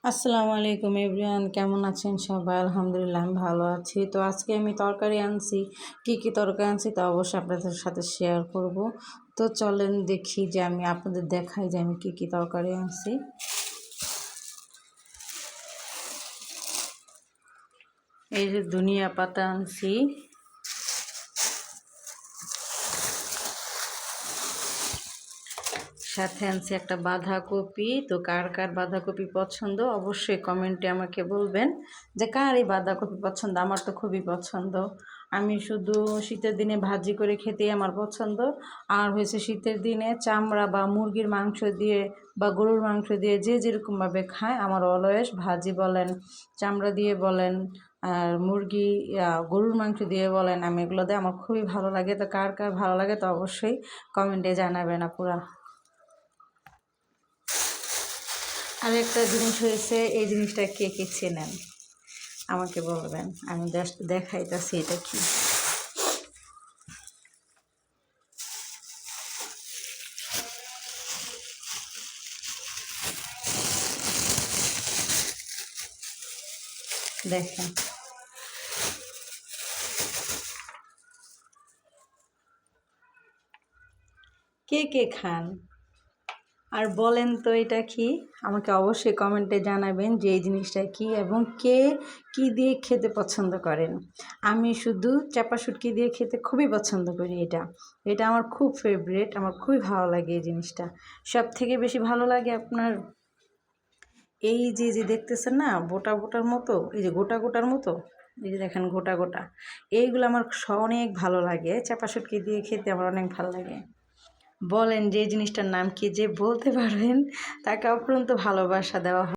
আসসালামু আলাইকুম এভরিওয়ান, কেমন আছেন সবাই? আলহামদুলিল্লাহ আমি ভালো আছি। তো আজকে আমি তরকারি আনছি। কি তরকারি আনছি তা অবশ্যই আপনাদের সাথে শেয়ার করব। তো চলেন দেখি যে আমি আপনাদের দেখাই যে আমি কি তরকারি আনছি। এই যে ধনিয়া পাতা আনছি, সাথে আনছি একটা বাঁধাকপি। তো কার কার বাঁধাকপি পছন্দ অবশ্যই কমেন্টে আমাকে বলবেন যে কার এই বাঁধাকপি পছন্দ। আমার তো খুবই পছন্দ। আমি শুধু শীতের দিনে ভাজি করে খেতেই আমার পছন্দ। আর হয়েছে শীতের দিনে চামড়া বা মুরগির মাংস দিয়ে বা গরুর মাংস দিয়ে যে যেরকমভাবে খায়, আমার অলওয়েজ ভাজি বলেন, চামড়া দিয়ে বলেন, আর মুরগি গরুর মাংস দিয়ে বলেন, আমি এগুলো দিয়ে আমার খুবই ভালো লাগে। তো কার কার ভালো লাগে তো অবশ্যই কমেন্টে জানাবেন আপুরা। আর একটা জিনিস হয়েছে, এই জিনিসটা কে কে চেনেন আমাকে বলবেন। আমি জাস্ট দেখাইতেছি এটা কি। দেখেন, কে কে খান আর বলেন তো এটা কি। আমাকে অবশ্যই কমেন্টে জানাবেন যে এই জিনিসটা কি এবং কে কি দিয়ে খেতে পছন্দ করেন। আমি শুধু চাপা শুটকি দিয়ে খেতে খুবই পছন্দ করি। এটা এটা আমার খুব ফেভারিট, আমার খুবই ভালো লাগে এই জিনিসটা। সব থেকে বেশি ভালো লাগে আপনার এই যে যে দেখতেছেন না বোটা বোটার মতো, এই যে গোটা গোটার মতো, এই যে দেখেন গোটা গোটা, এইগুলো আমার অনেক ভালো লাগে। চাপা শুটকি দিয়ে খেতে আমার অনেক ভালো লাগে। বলেন যে এই জিনিসটার নাম কি, যে বলতে পারবেন তাকে অপরন্ত ভালোবাসা দেওয়া হয়।